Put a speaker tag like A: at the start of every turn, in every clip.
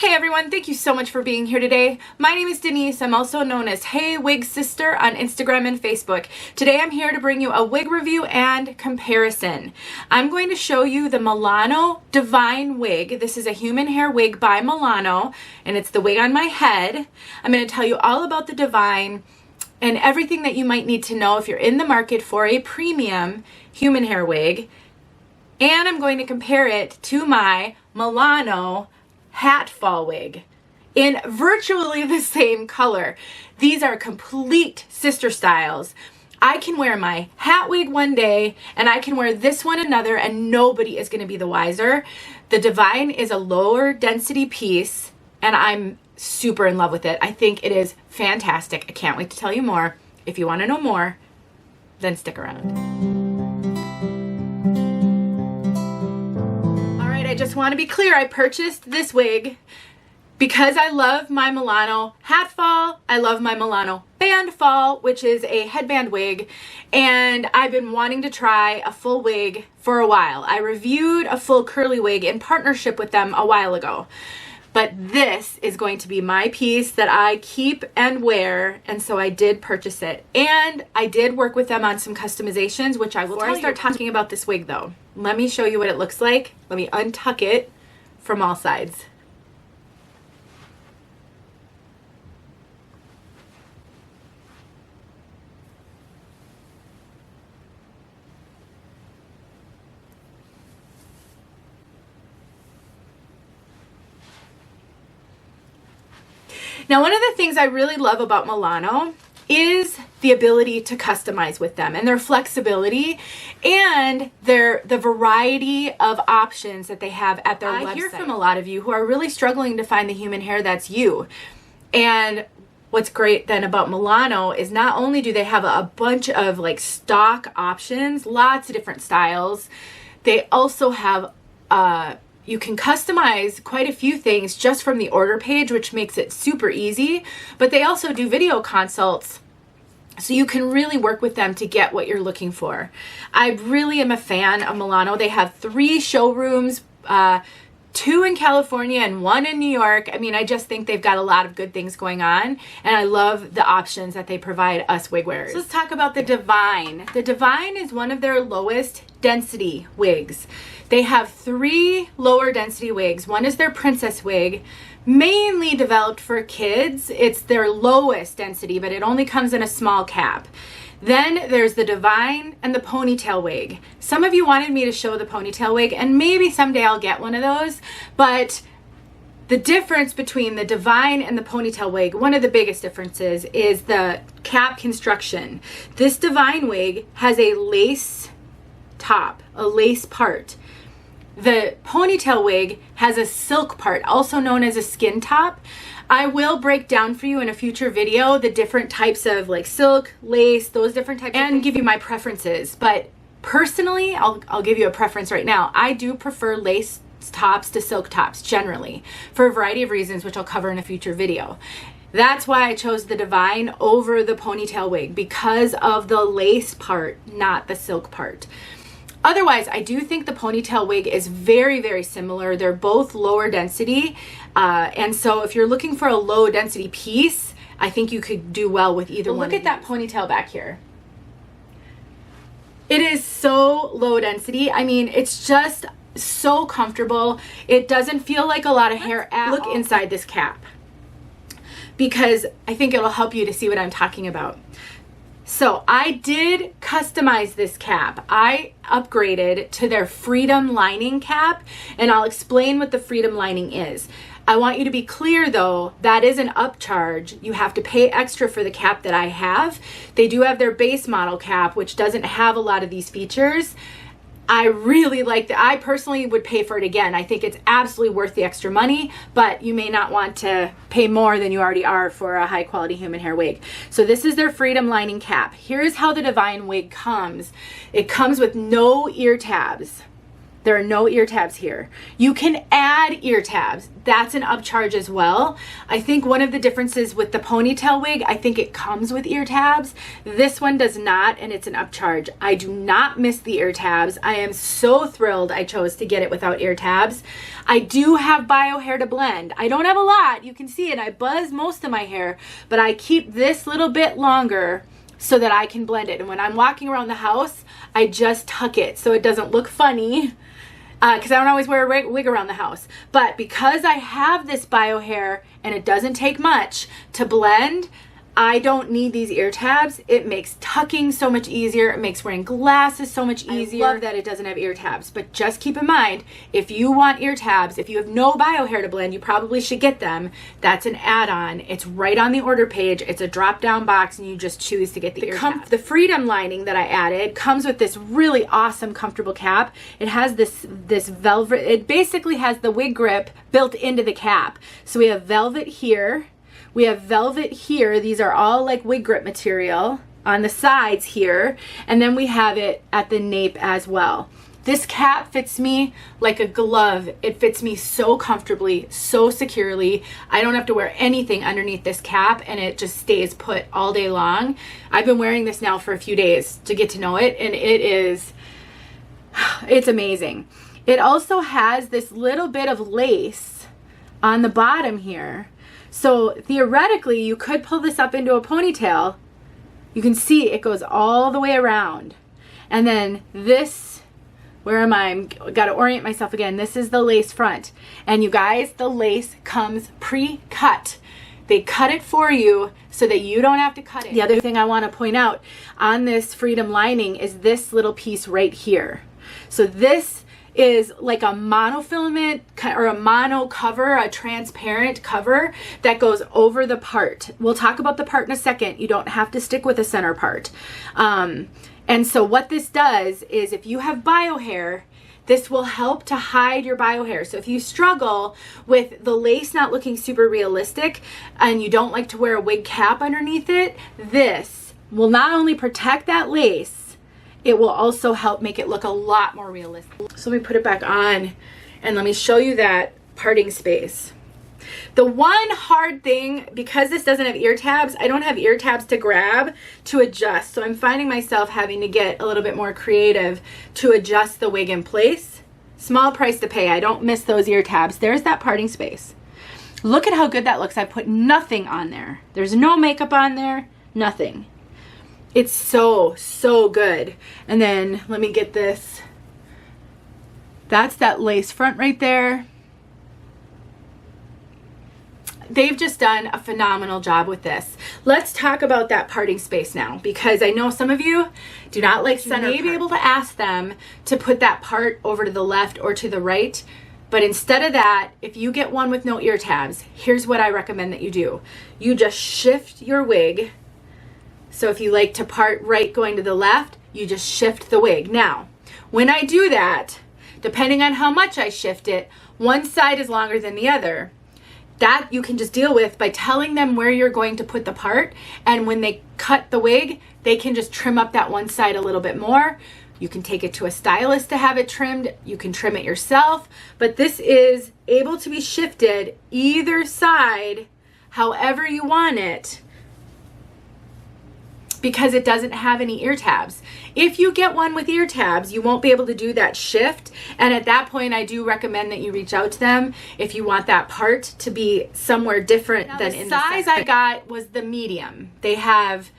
A: Hey everyone, thank you so much for being here today. My name is Denise. I'm also known as heywigsister on Instagram and Facebook. Today I'm here to bring you a wig review and comparison. I'm going to show you the Milano Divine wig. This is a human hair wig by Milano, and it's the wig on my head. I'm going to tell you all about the Divine and everything that you might need to know if you're in the market for a premium human hair wig. And I'm going to compare it to my Milano hatfall wig in virtually the same color. These are complete sister styles. I can wear my hat wig one day and I can wear this one another and nobody is going to be the wiser. The Divine is a lower density piece and I'm super in love with it. I think it is fantastic. I can't wait to tell you more. If you want to know more, then stick around. I just want to be clear, I purchased this wig because I love my Milano hatfall, I love my Milano bandfall, which is a headband wig, and I've been wanting to try a full wig for a while. I reviewed a full curly wig in partnership with them a while ago, but this is going to be my piece that I keep and wear, and so I did purchase it. And I did work with them on some customizations, which I will tell you. Before I start talking about this wig though, let me show you what it looks like. Let me untuck it from all sides. Now, one of the things I really love about Milano is the ability to customize with them and their flexibility and the variety of options that they have at their website. I hear from a lot of you who are really struggling to find the human hair that's you. And what's great then about Milano is not only do they have a bunch of like stock options, lots of different styles, they also have you can customize quite a few things just from the order page, which makes it super easy. But they also do video consults, so you can really work with them to get what you're looking for. I really am a fan of Milano. They have 3 showrooms, 2 in California and 1 in New York. I mean, I just think they've got a lot of good things going on, and I love the options that they provide us wig wearers. So let's talk about the Divine. The Divine is one of their lowest density wigs. They have 3 lower density wigs. One is their princess wig, mainly developed for kids. It's their lowest density, but it only comes in a small cap. Then there's the Divine and the ponytail wig. Some of you wanted me to show the ponytail wig, and maybe someday I'll get one of those, but the difference between the Divine and the ponytail wig, one of the biggest differences is the cap construction. This Divine wig has a lace top, a lace part. The ponytail wig has a silk part, also known as a skin top. I will break down for you in a future video the different types of like silk, lace, those different types, and give you my preferences. But personally, I'll give you a preference right now. I do prefer lace tops to silk tops generally for a variety of reasons, which I'll cover in a future video. That's why I chose the Divine over the ponytail wig, because of the lace part, not the silk part. Otherwise, I do think the ponytail wig is very, very similar. They're both lower density. And so if you're looking for a low density piece, I think you could do well with either one. Look at that ponytail back here. It is so low density. I mean, it's just so comfortable. It doesn't feel like a lot of hair at all. Look inside this cap, because I think it'll help you to see what I'm talking about. So I did customize this cap. I upgraded to their Freedom lining cap, and I'll explain what the Freedom lining is. I want you to be clear though, that is an upcharge. You have to pay extra for the cap that I have. They do have their base model cap, which doesn't have a lot of these features. I really like that. I personally would pay for it again. I think it's absolutely worth the extra money, but you may not want to pay more than you already are for a high quality human hair wig. So this is their Freedom lining cap. Here's how the Divine wig comes. It comes with no ear tabs. There are no ear tabs here. You can add ear tabs. That's an upcharge as well. I think one of the differences with the ponytail wig, I think it comes with ear tabs. This one does not, and it's an upcharge. I do not miss the ear tabs. I am so thrilled I chose to get it without ear tabs. I do have bio hair to blend. I don't have a lot. You can see it. I buzz most of my hair, but I keep this little bit longer so that I can blend it. And when I'm walking around the house, I just tuck it so it doesn't look funny. Because I don't always wear a wig around the house. But because I have this bio hair and it doesn't take much to blend, I don't need these ear tabs. It makes tucking so much easier. It makes wearing glasses so much easier. I love that it doesn't have ear tabs. But just keep in mind, if you want ear tabs, if you have no bio hair to blend, you probably should get them. That's an add-on. It's right on the order page. It's a drop-down box and you just choose to get the ear tabs. The Freedom lining that I added comes with this really awesome comfortable cap. It has this velvet, it basically has the wig grip built into the cap. So we have velvet here. We have velvet here. These are all like wig grip material on the sides here. And then we have it at the nape as well. This cap fits me like a glove. It fits me so comfortably, so securely. I don't have to wear anything underneath this cap and it just stays put all day long. I've been wearing this now for a few days to get to know it, and it's amazing. It also has this little bit of lace on the bottom here. So theoretically, you could pull this up into a ponytail. You can see it goes all the way around. And then this, where am I? Got to orient myself again. This is the lace front. And you guys, the lace comes pre-cut. They cut it for you so that you don't have to cut it. The other thing I want to point out on this Freedom lining is this little piece right here. So this is like a monofilament or a mono cover, a transparent cover that goes over the part. We'll talk about the part in a second. You don't have to stick with the center part. And so what this does is if you have bio hair, this will help to hide your bio hair. So if you struggle with the lace not looking super realistic and you don't like to wear a wig cap underneath it, this will not only protect that lace, it will also help make it look a lot more realistic. So let me put it back on and let me show you that parting space. The one hard thing, because this doesn't have ear tabs, I don't have ear tabs to grab to adjust. So I'm finding myself having to get a little bit more creative to adjust the wig in place. Small price to pay. I don't miss those ear tabs. There's that parting space. Look at how good that looks. I put nothing on there. There's no makeup on there, nothing. It's so, so good. And then let me get this. That's that lace front right there. They've just done a phenomenal job with this. Let's talk about that parting space now, because I know some of you do not like center part. You may be able to ask them to put that part over to the left or to the right. But instead of that, if you get one with no ear tabs, here's what I recommend that you do. You just shift your wig. So if you like to part right going to the left, you just shift the wig. Now, when I do that, depending on how much I shift it, one side is longer than the other. That you can just deal with by telling them where you're going to put the part. And when they cut the wig, they can just trim up that one side a little bit more. You can take it to a stylist to have it trimmed. You can trim it yourself. But this is able to be shifted either side, however you want it, because it doesn't have any ear tabs. If you get one with ear tabs, you won't be able to do that shift. And at that point, I do recommend that you reach out to them if you want that part to be somewhere different than in the size I got was the medium. They have,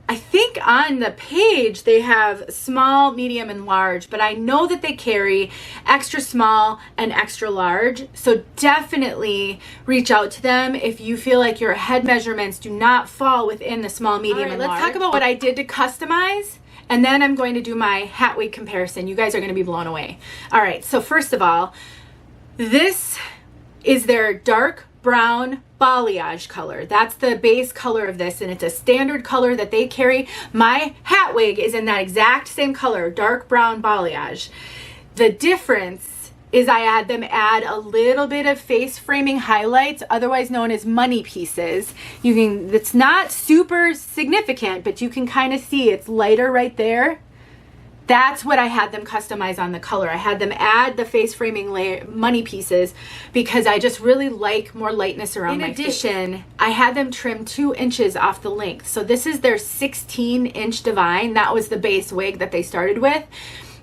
A: I think on the page, they have small, medium, and large, but I know that they carry extra small and extra large. So definitely reach out to them if you feel like your head measurements do not fall within the small, medium, and large. Let's talk about what I did to customize, and then I'm going to do my hat wig comparison. You guys are going to be blown away. All right, so first of all, this is their dark brown balayage color. That's the base color of this, and it's a standard color that they carry. My hat wig is in that exact same color, dark brown balayage. The difference is I add a little bit of face framing highlights, otherwise known as money pieces. It's not super significant, but you can kind of see it's lighter right there. That's what I had them customize on the color. I had them add the face framing money pieces because I just really like more lightness around my face. In addition, I had them trim 2 inches off the length. So this is their 16-inch divine. That was the base wig that they started with.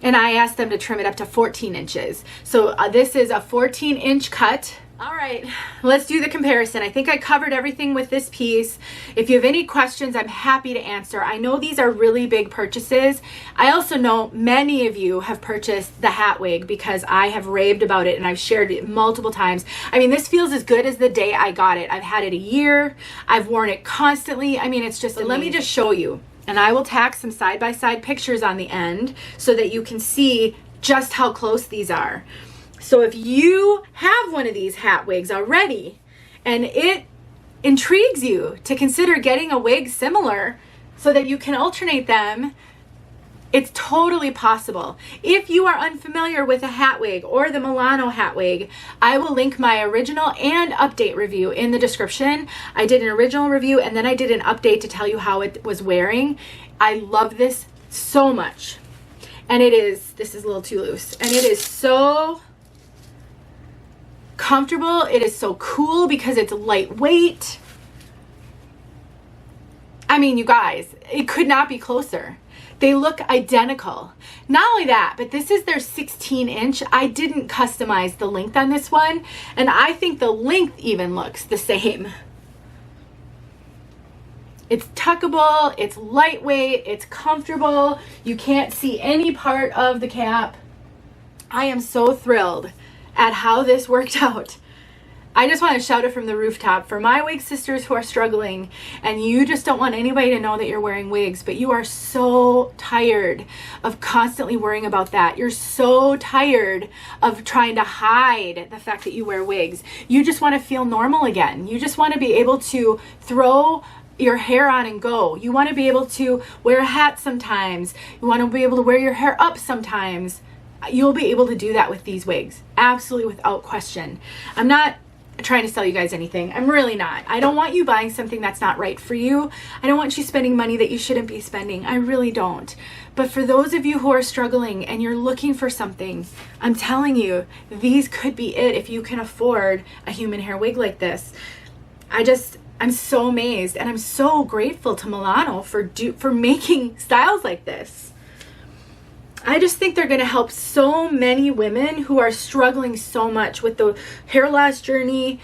A: And I asked them to trim it up to 14 inches. So this is a 14-inch cut. All right, let's do the comparison. I think I covered everything with this piece. If you have any questions, I'm happy to answer. I know these are really big purchases. I also know many of you have purchased the hat wig because I have raved about it and I've shared it multiple times. I mean, this feels as good as the day I got it. I've had it a year. I've worn it constantly. I mean, it's just amazing. Let me just show you. And I will tack some side-by-side pictures on the end so that you can see just how close these are. So if you have one of these hat wigs already and it intrigues you to consider getting a wig similar so that you can alternate them, it's totally possible. If you are unfamiliar with a hat wig or the Milano hat wig, I will link my original and update review in the description. I did an original review and then I did an update to tell you how it was wearing. I love this so much. And this is a little too loose. And it is so comfortable. It is so cool because it's lightweight. I mean, you guys, it could not be closer. They look identical. Not only that, but this is their 16-inch. I didn't customize the length on this one, and I think the length even looks the same. It's tuckable, it's lightweight, it's comfortable. You can't see any part of the cap. I am so thrilled at how this worked out. I just want to shout it from the rooftop for my wig sisters who are struggling and you just don't want anybody to know that you're wearing wigs, but you are so tired of constantly worrying about that. You're so tired of trying to hide the fact that you wear wigs. You just want to feel normal again. You just want to be able to throw your hair on and go. You want to be able to wear a hat sometimes. You want to be able to wear your hair up sometimes. You'll be able to do that with these wigs, absolutely without question. I'm not trying to sell you guys anything. I'm really not. I don't want you buying something that's not right for you. I don't want you spending money that you shouldn't be spending. I really don't. But for those of you who are struggling and you're looking for something, I'm telling you, these could be it if you can afford a human hair wig like this. I'm so amazed and I'm so grateful to Milano for making styles like this. I just think they're going to help so many women who are struggling so much with the hair loss journey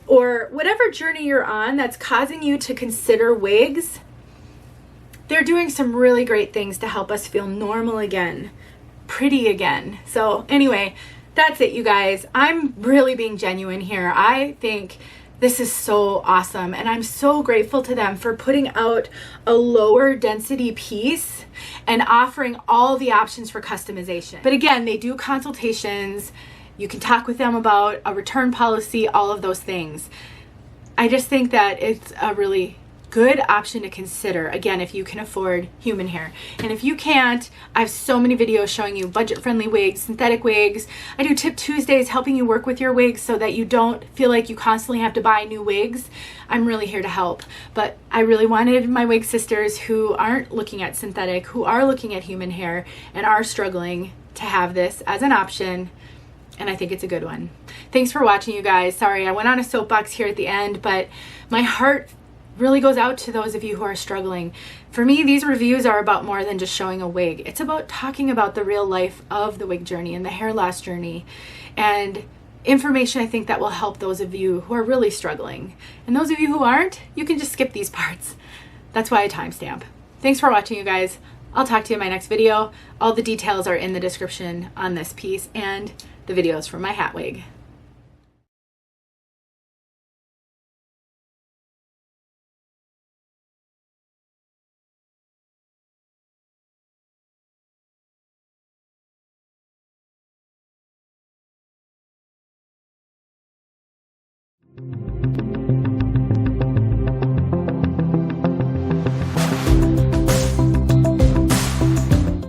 A: or whatever journey you're on that's causing you to consider wigs. They're doing some really great things to help us feel normal again, pretty again. So anyway, that's it, you guys. I'm really being genuine here. I think this is so awesome, and I'm so grateful to them for putting out a lower density piece and offering all the options for customization. But again, they do consultations. You can talk with them about a return policy, all of those things. I just think that it's a really good option to consider, again, if you can afford human hair. And if you can't, I have so many videos showing you budget-friendly wigs, synthetic wigs. I do Tip Tuesdays helping you work with your wigs so that you don't feel like you constantly have to buy new wigs. I'm really here to help. But I really wanted my wig sisters who aren't looking at synthetic, who are looking at human hair and are struggling to have this as an option. And I think it's a good one. Thanks for watching, you guys. Sorry, I went on a soapbox here at the end, but my heart really goes out to those of you who are struggling. For me, these reviews are about more than just showing a wig. It's about talking about the real life of the wig journey and the hair loss journey and information I think that will help those of you who are really struggling. And those of you who aren't, you can just skip these parts. That's why I timestamp. Thanks for watching, you guys. I'll talk to you in my next video. All the details are in the description on this piece and the videos from my hat wig.
B: Thank you.